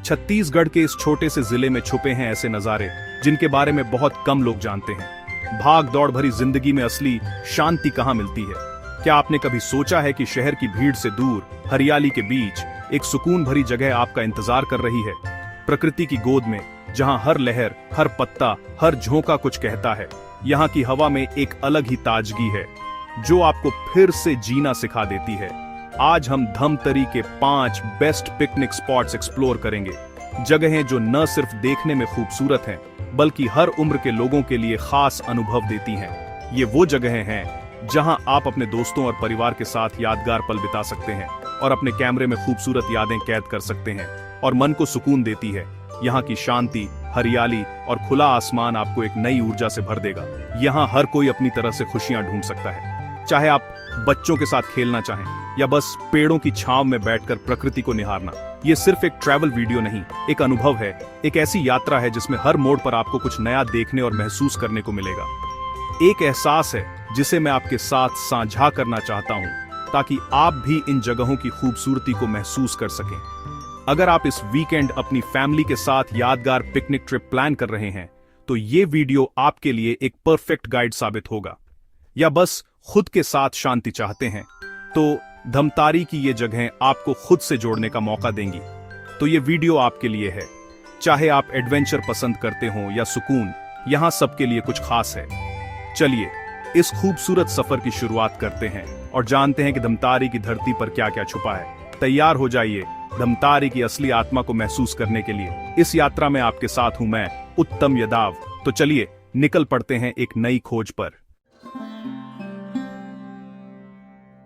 छत्तीसगढ़ के इस छोटे से जिले में छुपे हैं ऐसे नजारे जिनके बारे में बहुत कम लोग जानते हैं। भाग दौड़ भरी जिंदगी में असली शांति कहाँ मिलती है? क्या आपने कभी सोचा है कि शहर की भीड़ से दूर हरियाली के बीच एक सुकून भरी जगह आपका इंतजार कर रही है? प्रकृति की गोद में, जहां हर लहर, हर पत्ता, हर झोंका कुछ कहता है। यहाँ की हवा में एक अलग ही ताजगी है जो आपको फिर से जीना सिखा देती है। आज हम धमतरी के 5 बेस्ट पिकनिक स्पॉट्स एक्सप्लोर करेंगे। जगहें जो न सिर्फ देखने में खूबसूरत हैं, बल्कि हर उम्र के लोगों के लिए खास अनुभव देती हैं। ये वो जगहें हैं जहां आप अपने दोस्तों और परिवार के साथ यादगार पल बिता सकते हैं और अपने कैमरे में खूबसूरत यादें कैद कर सकते हैं और मन को सुकून देती है। यहाँ की शांति, हरियाली और खुला आसमान आपको एक नई ऊर्जा से भर देगा। यहाँ हर कोई अपनी तरह से खुशियां ढूंढ सकता है। चाहे आप बच्चों के साथ खेलना चाहें या बस पेड़ों की छांव में बैठकर प्रकृति को निहारना, ये सिर्फ एक ट्रैवल वीडियो नहीं, एक अनुभव है, एक ऐसी यात्रा है जिसमें हर मोड़ पर आपको कुछ नया देखने और महसूस करने को मिलेगा। एक एहसास है जिसे मैं आपके साथ साझा करना चाहता हूं, ताकि आप भी इन जगहों की खूबसूरती को महसूस कर सकें। अगर आप इस वीकेंड अपनी फैमिली के साथ यादगार पिकनिक ट्रिप प्लान कर रहे हैं, तो ये वीडियो आपके लिए एक परफेक्ट गाइड साबित होगा। या बस खुद के साथ शांति चाहते हैं, तो धमतारी की ये जगहें आपको खुद से जोड़ने का मौका देंगी। तो ये वीडियो आपके लिए है। चाहे आप एडवेंचर पसंद करते हो या सुकून, यहाँ सबके लिए कुछ खास है। चलिए इस खूबसूरत सफर की शुरुआत करते हैं और जानते हैं कि धमतारी की धरती पर क्या क्या छुपा है। तैयार हो जाइए धमतारी की असली आत्मा को महसूस करने के लिए। इस यात्रा में आपके साथ हूं मैं, उत्तम यादव। तो चलिए निकल पड़ते हैं एक नई खोज पर।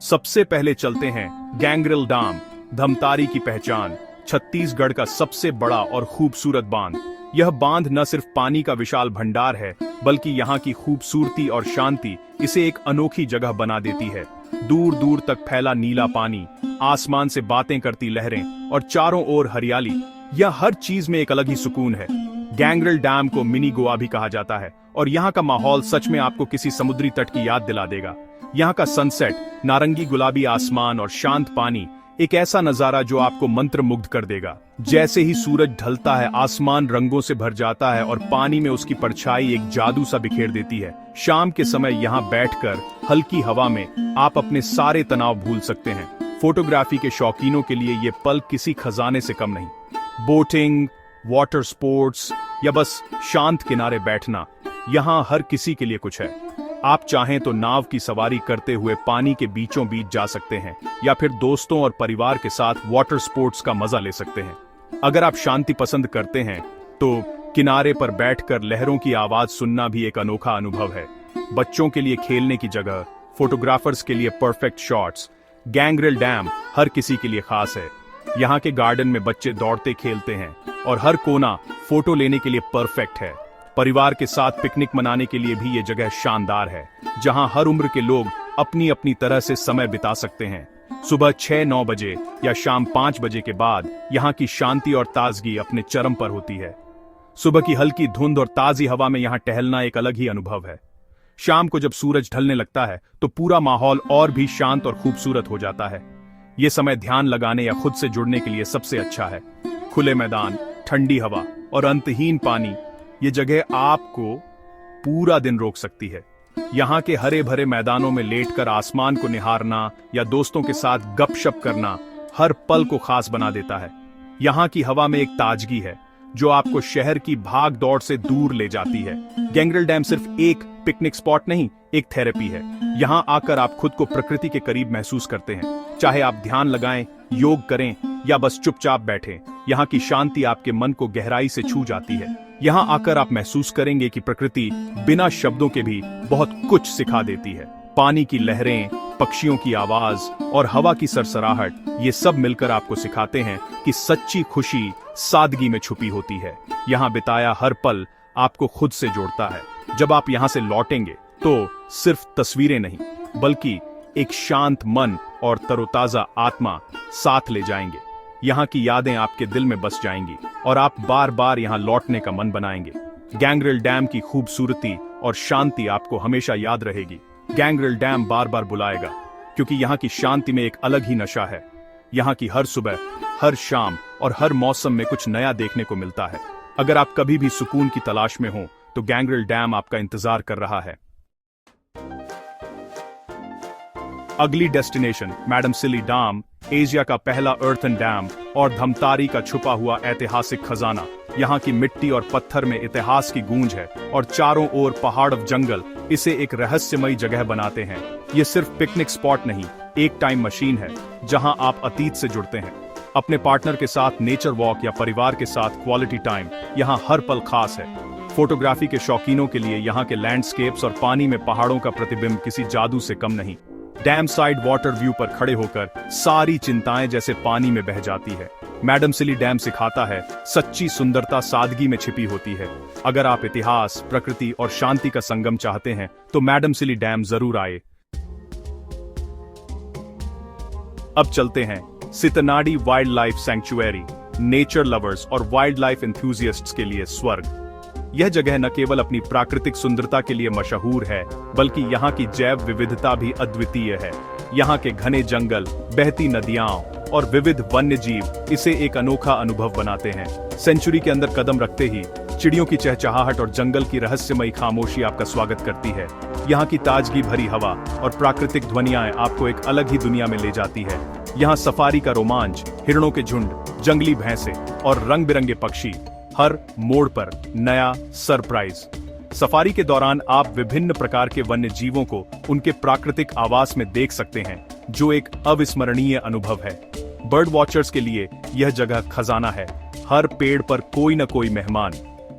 सबसे पहले चलते हैं गैंगरेल डैम, धमतारी की पहचान, छत्तीसगढ़ का सबसे बड़ा और खूबसूरत बांध। यह बांध न सिर्फ पानी का विशाल भंडार है, बल्कि यहाँ की खूबसूरती और शांति इसे एक अनोखी जगह बना देती है। दूर दूर तक फैला नीला पानी, आसमान से बातें करती लहरें और चारों ओर हरियाली, यह हर चीज में एक अलग ही सुकून है। गैंगरेल डैम को मिनी गोवा भी कहा जाता है और यहाँ का माहौल सच में आपको किसी समुद्री तट की याद दिला देगा। यहाँ का सनसेट, नारंगी गुलाबी आसमान और शांत पानी, एक ऐसा नजारा जो आपको मंत्रमुग्ध कर देगा। जैसे ही सूरज ढलता है, आसमान रंगों से भर जाता है और पानी में उसकी परछाई एक जादू सा बिखेर देती है। शाम के समय यहाँ बैठकर हल्की हवा में आप अपने सारे तनाव भूल सकते हैं। फोटोग्राफी के शौकीनों के लिए ये पल किसी खजाने से कम नहीं। बोटिंग, वाटर स्पोर्ट्स या बस शांत किनारे बैठना, यहाँ हर किसी के लिए कुछ है। आप चाहें तो नाव की सवारी करते हुए पानी के बीचों बीच जा सकते हैं या फिर दोस्तों और परिवार के साथ वाटर स्पोर्ट्स का मजा ले सकते हैं। अगर आप शांति पसंद करते हैं तो किनारे पर बैठकर लहरों की आवाज सुनना भी एक अनोखा अनुभव है। बच्चों के लिए खेलने की जगह, फोटोग्राफर्स के लिए परफेक्ट शॉट्स। गैंगरेल डैम हर किसी के लिए खास है। यहाँ के गार्डन में बच्चे दौड़ते खेलते हैं और हर कोना फोटो लेने के लिए परफेक्ट है। परिवार के साथ पिकनिक मनाने के लिए भी ये जगह शानदार है, जहां हर उम्र के लोग अपनी अपनी तरह से समय बिता सकते हैं। सुबह 6-9 बजे या शाम 5 बजे के बाद यहाँ की शांति और ताजगी अपने चरम पर होती है। सुबह की हल्की धुंध और ताजी हवा में यहाँ टहलना एक अलग ही अनुभव है। शाम को जब सूरज ढलने लगता है तो पूरा माहौल और भी शांत और खूबसूरत हो जाता है। ये समय ध्यान लगाने या खुद से जुड़ने के लिए सबसे अच्छा है। खुले मैदान, ठंडी हवा और अंतहीन पानी, ये जगह आपको पूरा दिन रोक सकती है। यहाँ के हरे भरे मैदानों में लेटकर आसमान को निहारना या दोस्तों के साथ गपशप करना हर पल को खास बना देता है। यहाँ की हवा में एक ताजगी है जो आपको शहर की भाग दौड़ से दूर ले जाती है। गैंगरेल डैम सिर्फ एक पिकनिक स्पॉट नहीं, एक थेरेपी है। यहाँ आकर आप खुद को प्रकृति के करीब महसूस करते हैं। चाहे आप ध्यान लगाएं, योग करें या बस चुपचाप बैठें, यहाँ की शांति आपके मन को गहराई से छू जाती है। यहाँ आकर आप महसूस करेंगे कि प्रकृति बिना शब्दों के भी बहुत कुछ सिखा देती है। पानी की लहरें, पक्षियों की आवाज और हवा की सरसराहट, ये सब मिलकर आपको सिखाते हैं कि सच्ची खुशी सादगी में छुपी होती है। यहाँ बिताया हर पल आपको खुद से जोड़ता है। जब आप यहाँ से लौटेंगे तो सिर्फ तस्वीरें नहीं, बल्कि एक शांत मन और तरोताजा आत्मा साथ ले जाएंगे। यहाँ की यादें आपके दिल में बस जाएंगी और आप बार बार यहाँ लौटने का मन बनाएंगे। गैंगरेल डैम की खूबसूरती और शांति आपको हमेशा याद रहेगी। गैंगरेल डैम बार बार बुलाएगा, क्योंकि यहाँ की शांति में एक अलग ही नशा है। यहाँ की हर सुबह, हर शाम और हर मौसम में कुछ नया देखने को मिलता है। अगर आप कभी भी सुकून की तलाश में हो तो गैंग्रिल डैम आपका इंतजार कर रहा है। अगली डेस्टिनेशन मैडम सिली डैम, एशिया का पहला अर्थन डैम और धमतारी का छुपा हुआ ऐतिहासिक खजाना। यहाँ की मिट्टी और पत्थर में इतिहास की गूंज है और चारों ओर पहाड़ और जंगल इसे एक रहस्यमयी जगह बनाते हैं। ये सिर्फ पिकनिक स्पॉट नहीं, एक टाइम मशीन है जहां आप अतीत से जुड़ते हैं। अपने पार्टनर के साथ नेचर वॉक या परिवार के साथ क्वालिटी टाइम, यहाँ हर पल खास है। फोटोग्राफी के शौकीनों के लिए यहाँ के लैंडस्केप्स और पानी में पहाड़ों का प्रतिबिंब किसी जादू से कम नहीं। डैम साइड वाटर व्यू पर खड़े होकर सारी चिंताएं जैसे पानी में बह जाती है। मैडम सिली डैम सिखाता है सच्ची सुंदरता सादगी में छिपी होती है। अगर आप इतिहास, प्रकृति और शांति का संगम चाहते हैं तो मैडम सिली डैम जरूर आए। अब चलते हैं Sitanadi wildlife sanctuary, nature lovers और वाइल्ड लाइफ एंथुसियास्ट्स के लिए स्वर्ग। यह जगह न केवल अपनी प्राकृतिक सुंदरता के लिए मशहूर है, बल्कि यहाँ की जैव विविधता भी अद्वितीय है। यहाँ के घने जंगल, बहती नदियां और विविध वन्य जीव इसे एक अनोखा अनुभव बनाते हैं। सेंचुरी के अंदर कदम रखते ही चिड़ियों की चहचहाहट और जंगल की रहस्यमयी खामोशी आपका स्वागत करती है। यहाँ की ताजगी भरी हवा और प्राकृतिक ध्वनियां आपको एक अलग ही दुनिया में ले जाती है। यहाँ सफारी का रोमांच, हिरणों के झुंड, जंगली भैंसे और रंग बिरंगे पक्षी, हर मोड़ पर नया सरप्राइज। सफारी के दौरान आप विभिन्न प्रकार के वन्य जीवों को उनके प्राकृतिक आवास में देख सकते हैं, जो एक अविस्मरणीय अनुभव है। बर्ड वॉचर्स के लिए यह जगह खजाना है। हर पेड़ पर कोई न कोई मेहमान।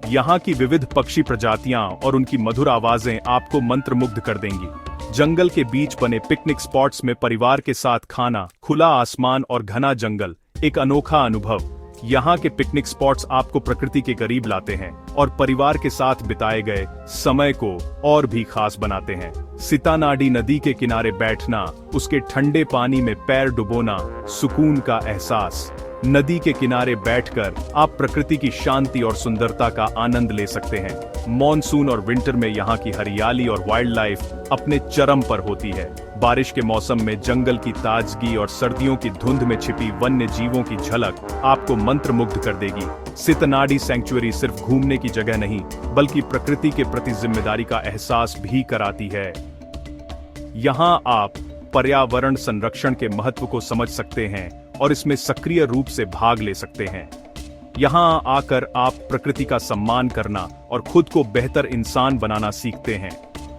यहाँ की विविध पक्षी प्रजातियां और उनकी मधुर आवाजें आपको मंत्रमुग्ध कर देंगी। जंगल के बीच बने पिकनिक स्पॉट्स में परिवार के साथ खाना, खुला आसमान और घना जंगल, एक अनोखा अनुभव। यहाँ के पिकनिक स्पॉट्स आपको प्रकृति के करीब लाते हैं और परिवार के साथ बिताए गए समय को और भी खास बनाते हैं। सितानाडी नदी के किनारे बैठना, उसके ठंडे पानी में पैर डुबोना, सुकून का एहसास। नदी के किनारे बैठकर आप प्रकृति की शांति और सुंदरता का आनंद ले सकते हैं। मॉनसून और विंटर में यहाँ की हरियाली और वाइल्ड लाइफ अपने चरम पर होती है। बारिश के मौसम में जंगल की ताजगी और सर्दियों की धुंध में छिपी वन्य जीवों की झलक आपको मंत्रमुग्ध कर देगी। सितनाडी सैंक्चुअरी सिर्फ घूमने की जगह नहीं, बल्कि प्रकृति के प्रति जिम्मेदारी का एहसास भी कराती है। यहाँ आप पर्यावरण संरक्षण के महत्व को समझ सकते हैं और इसमें सक्रिय रूप से भाग ले सकते हैं। यहाँ आकर आप प्रकृति का सम्मान करना और खुद को बेहतर इंसान बनाना सीखते हैं।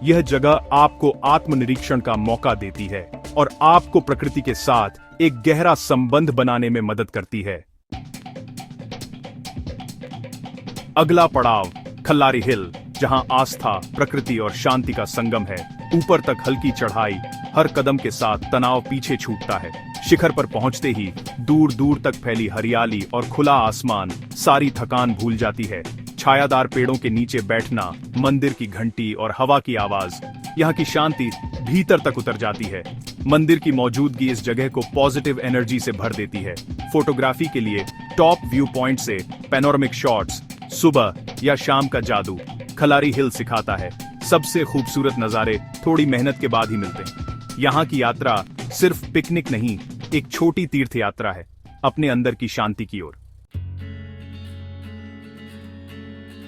यह जगह आपको आत्मनिरीक्षण का मौका देती है और आपको प्रकृति के साथ एक गहरा संबंध बनाने में मदद करती है। अगला पड़ाव खल्लारी हिल, जहां आस्था, प्रकृति और शांति का संगम है। ऊपर तक हल्की चढ़ाई, हर कदम के साथ तनाव पीछे छूटता है। शिखर पर पहुंचते ही दूर दूर तक फैली हरियाली और खुला आसमान सारी थकान भूल जाती है। छायादार पेड़ों के नीचे बैठना, मंदिर की घंटी और हवा की आवाज, यहाँ की शांति भीतर तक उतर जाती है। मंदिर की मौजूदगी इस जगह को पॉजिटिव एनर्जी से भर देती है। फोटोग्राफी के लिए टॉप व्यू पॉइंट से पैनोरामिक शॉट्स, सुबह या शाम का जादू खल्लारी हिल सिखाता है। सबसे खूबसूरत नजारे थोड़ी मेहनत के बाद ही मिलते हैं। यहाँ की यात्रा सिर्फ पिकनिक नहीं, एक छोटी तीर्थ यात्रा है अपने अंदर की शांति की ओर।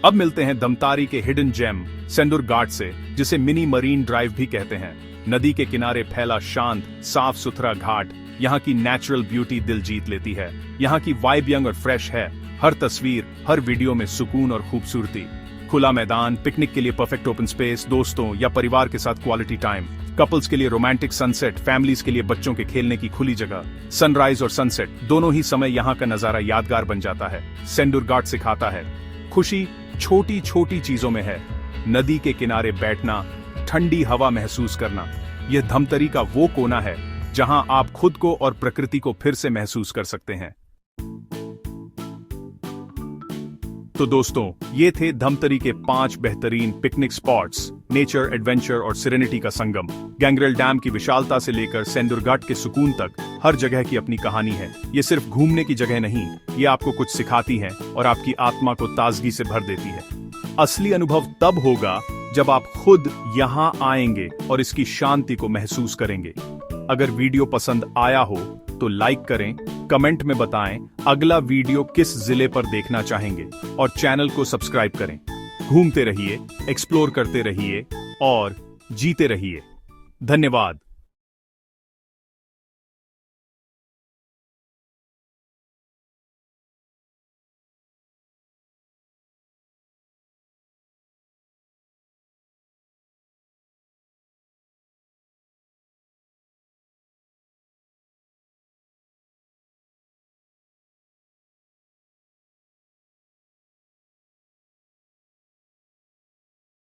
अब मिलते हैं धमतारी के हिडन जेम सेंदुर घाट से, जिसे मिनी मरीन ड्राइव भी कहते हैं। नदी के किनारे फैला शांत, साफ सुथरा घाट यहाँ की नेचुरल ब्यूटी दिल जीत लेती है। यहाँ की वाइब यंग और फ्रेश है। हर तस्वीर, हर वीडियो में सुकून और खूबसूरती। खुला मैदान, पिकनिक के लिए परफेक्ट ओपन स्पेस, दोस्तों या परिवार के साथ क्वालिटी टाइम, कपल्स के लिए रोमांटिक सनसेट, फैमिलीज के लिए बच्चों के खेलने की खुली जगह। सनराइज और सनसेट दोनों ही समय यहाँ का नजारा यादगार बन जाता है। सेंदुर घाट सिखाता है खुशी छोटी छोटी चीजों में है। नदी के किनारे बैठना, ठंडी हवा महसूस करना, यह धमतरी का वो कोना है जहां आप खुद को और प्रकृति को फिर से महसूस कर सकते हैं। तो दोस्तों, ये थे धमतरी के 5 बेहतरीन पिकनिक स्पॉट्स, नेचर, एडवेंचर और सिरेनिटी का संगम। गैंग्रिल डैम की विशालता से लेकर सेंदुर घाट के सुकून तक हर जगह की अपनी कहानी है। ये सिर्फ घूमने की जगह नहीं, ये आपको कुछ सिखाती है और आपकी आत्मा को ताजगी से भर देती है। असली अनुभव तब होगा जब आप खुद यहाँ आएंगे और इसकी शांति को महसूस करेंगे। अगर वीडियो पसंद आया हो तो लाइक करें, कमेंट में बताएं अगला वीडियो किस जिले पर देखना चाहेंगे और चैनल को सब्सक्राइब करें। घूमते रहिए, एक्सप्लोर करते रहिए और जीते रहिए। धन्यवाद।